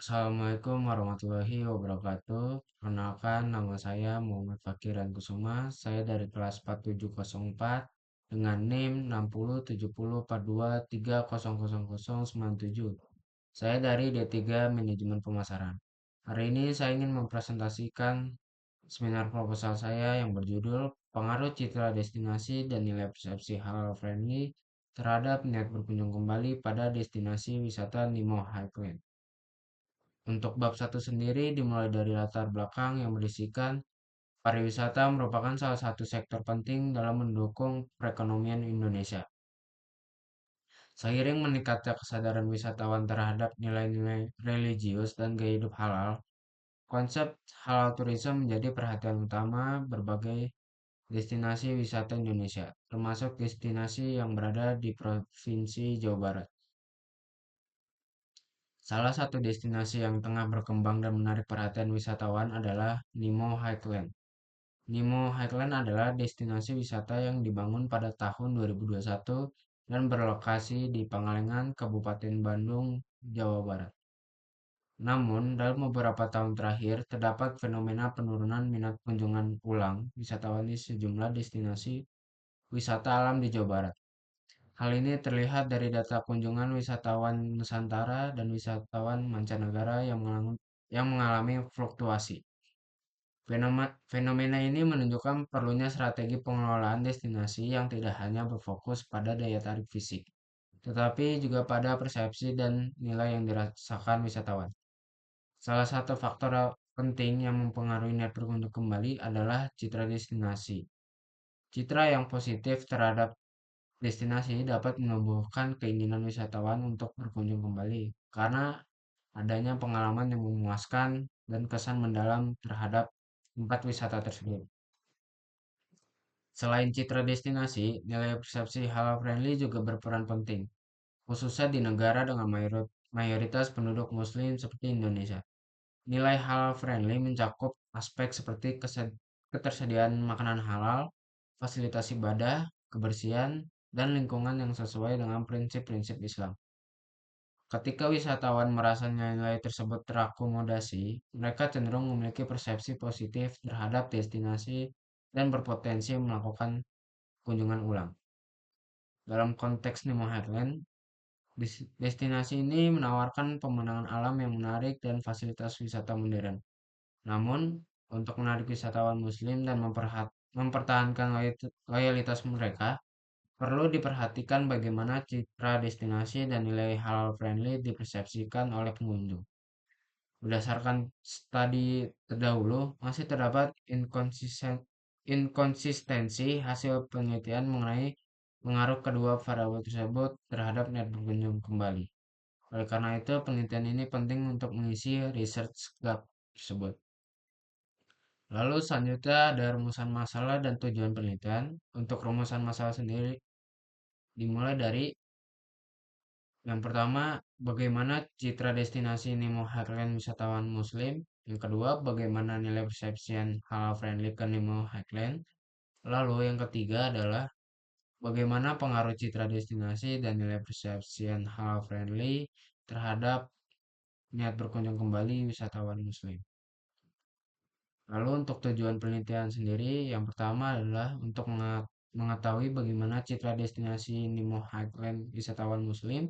Assalamualaikum warahmatullahi wabarakatuh. Perkenalkan, nama saya Muhammad Fakiran Kusuma. Saya dari kelas 4704 dengan NIM 607042300097. Saya dari D3 Manajemen Pemasaran. Hari ini saya ingin mempresentasikan seminar proposal saya yang berjudul Pengaruh Citra Destinasi dan Nilai Persepsi Halal Friendly terhadap niat berkunjung kembali pada destinasi wisata Nemo Highland. Untuk bab satu sendiri dimulai dari latar belakang yang berisikan pariwisata merupakan salah satu sektor penting dalam mendukung perekonomian Indonesia. Seiring meningkatnya kesadaran wisatawan terhadap nilai-nilai religius dan gaya hidup halal, konsep halal tourism menjadi perhatian utama berbagai destinasi wisata Indonesia, termasuk destinasi yang berada di Provinsi Jawa Barat. Salah satu destinasi yang tengah berkembang dan menarik perhatian wisatawan adalah Nemo Highland. Nemo Highland adalah destinasi wisata yang dibangun pada tahun 2021 dan berlokasi di Pangalengan, Kabupaten Bandung, Jawa Barat. Namun, dalam beberapa tahun terakhir, terdapat fenomena penurunan minat kunjungan ulang wisatawan di sejumlah destinasi wisata alam di Jawa Barat. Hal ini terlihat dari data kunjungan wisatawan Nusantara dan wisatawan mancanegara yang mengalami fluktuasi. Fenomena ini menunjukkan perlunya strategi pengelolaan destinasi yang tidak hanya berfokus pada daya tarik fisik, tetapi juga pada persepsi dan nilai yang dirasakan wisatawan. Salah satu faktor penting yang mempengaruhi niat berkunjung kembali adalah citra destinasi. Citra yang positif terhadap destinasi dapat menumbuhkan keinginan wisatawan untuk berkunjung kembali karena adanya pengalaman yang memuaskan dan kesan mendalam terhadap tempat wisata tersebut. Selain citra destinasi, nilai persepsi halal friendly juga berperan penting, khususnya di negara dengan mayoritas penduduk muslim seperti Indonesia. Nilai halal friendly mencakup aspek seperti ketersediaan makanan halal, fasilitas ibadah, kebersihan, dan lingkungan yang sesuai dengan prinsip-prinsip Islam. Ketika wisatawan merasa nilai-nilai tersebut terakomodasi, mereka cenderung memiliki persepsi positif terhadap destinasi dan berpotensi melakukan kunjungan ulang. Dalam konteks Nemo Highland, destinasi ini menawarkan pemandangan alam yang menarik dan fasilitas wisata modern. Namun, untuk menarik wisatawan muslim dan mempertahankan loyalitas mereka, perlu diperhatikan bagaimana citra destinasi dan nilai halal friendly dipersepsikan oleh pengunjung. Berdasarkan studi terdahulu, masih terdapat inkonsistensi hasil penelitian mengenai pengaruh kedua variabel tersebut terhadap niat berkunjung kembali. Oleh karena itu, penelitian ini penting untuk mengisi research gap tersebut. Lalu selanjutnya ada rumusan masalah dan tujuan penelitian. Untuk rumusan masalah sendiri dimulai dari yang pertama, bagaimana citra destinasi Nemo Highland wisatawan Muslim. Yang kedua, bagaimana nilai persepsian halal friendly ke Nemo Highland. Lalu yang ketiga adalah bagaimana pengaruh citra destinasi dan nilai persepsian halal friendly terhadap niat berkunjung kembali wisatawan Muslim. Lalu untuk tujuan penelitian sendiri, yang pertama adalah untuk mengetahui bagaimana citra destinasi Nemo Highland wisatawan Muslim.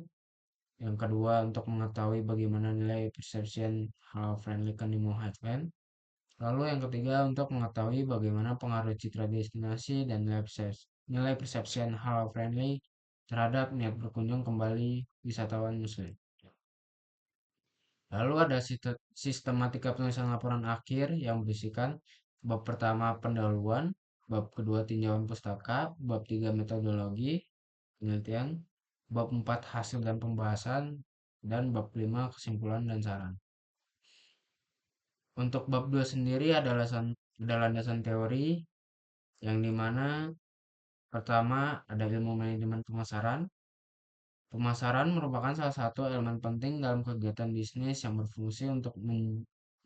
Yang kedua, untuk mengetahui bagaimana nilai perception halal friendly ke Nemo Highland. Lalu yang ketiga, untuk mengetahui bagaimana pengaruh citra destinasi dan nilai perception halal friendly terhadap niat berkunjung kembali wisatawan Muslim. Lalu ada sistematika penulisan laporan akhir yang berisikan bab pertama pendahuluan, bab kedua tinjauan pustaka, bab tiga metodologi penelitian, bab 4 hasil dan pembahasan, dan bab 5 kesimpulan dan saran. Untuk bab 2 sendiri ada landasan teori yang dimana pertama ada ilmu manajemen pemasaran. Pemasaran merupakan salah satu elemen penting dalam kegiatan bisnis yang berfungsi untuk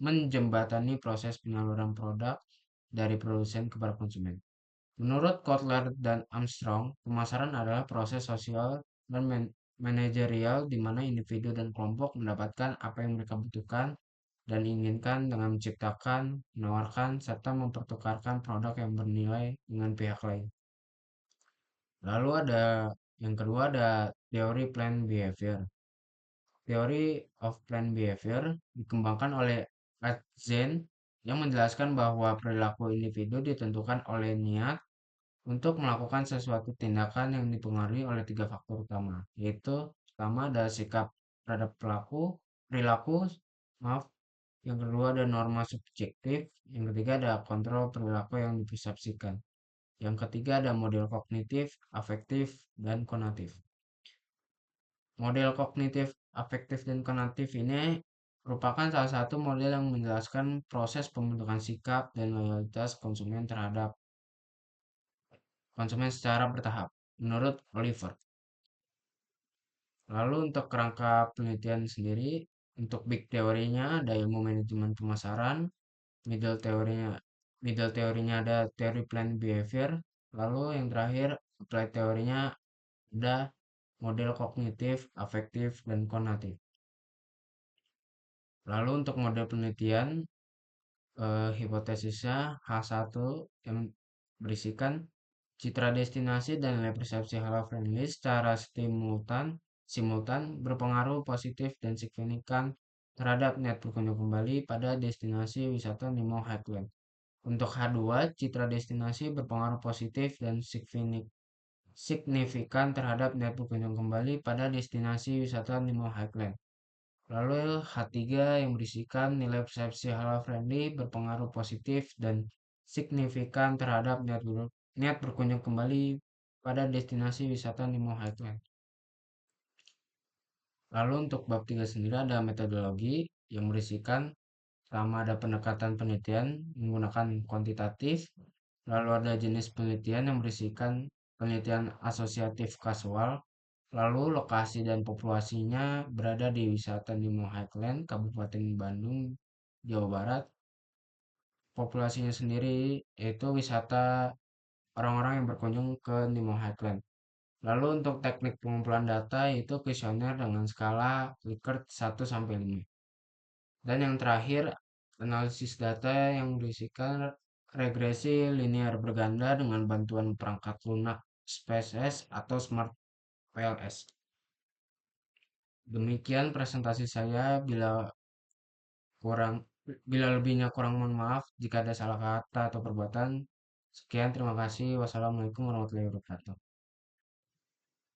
menjembatani proses penyaluran produk dari produsen kepada konsumen. Menurut Kotler dan Armstrong, pemasaran adalah proses sosial dan manajerial di mana individu dan kelompok mendapatkan apa yang mereka butuhkan dan inginkan dengan menciptakan, menawarkan, serta mempertukarkan produk yang bernilai dengan pihak lain. Lalu ada yang kedua ada teori planned behavior. Theory of planned behavior dikembangkan oleh Atzen yang menjelaskan bahwa perilaku individu ditentukan oleh niat untuk melakukan sesuatu tindakan yang dipengaruhi oleh tiga faktor utama, yaitu pertama ada sikap terhadap perilaku, maaf, yang kedua ada norma subjektif, yang ketiga ada kontrol perilaku yang dipersepsikan, yang ketiga ada model kognitif, afektif, dan konatif. Model kognitif, afektif, dan konatif ini merupakan salah satu model yang menjelaskan proses pembentukan sikap dan loyalitas konsumen terhadap konsumen secara bertahap, menurut Oliver. Lalu untuk kerangka penelitian sendiri, untuk big teorinya ada ilmu manajemen pemasaran, middle teorinya ada teori plan behavior, lalu yang terakhir applied teorinya ada model kognitif, afektif, dan konatif. Lalu untuk model penelitian, hipotesisnya H1 yang berisikan citra destinasi dan nilai persepsi halal friendly secara simultan berpengaruh positif dan signifikan terhadap net berkunjung kembali pada destinasi wisata Nemo Highland. Untuk H2, citra destinasi berpengaruh positif dan signifikan terhadap net berkunjung kembali pada destinasi wisata Nemo Highland. Lalu H3 yang berisikan nilai persepsi halal friendly berpengaruh positif dan signifikan terhadap niat berkunjung kembali pada destinasi wisata Nemo Highland. Lalu untuk bab 3 sendiri ada metodologi yang berisikan pertama ada pendekatan penelitian menggunakan kuantitatif, lalu ada jenis penelitian yang berisikan penelitian asosiatif kasual, lalu lokasi dan populasinya berada di wisata Nemo Highland, Kabupaten Bandung, Jawa Barat. Populasinya sendiri yaitu wisata orang-orang yang berkunjung ke Nemo Highland. Lalu untuk teknik pengumpulan data yaitu kuesioner dengan skala Likert 1-5. Dan yang terakhir, analisis data yang berisikan regresi linear berganda dengan bantuan perangkat lunak SPSS atau Smart PLS. Demikian presentasi saya. Kurang Bila lebihnya kurang mohon maaf jika ada salah kata atau perbuatan. Sekian, terima kasih. Wassalamualaikum warahmatullahi wabarakatuh.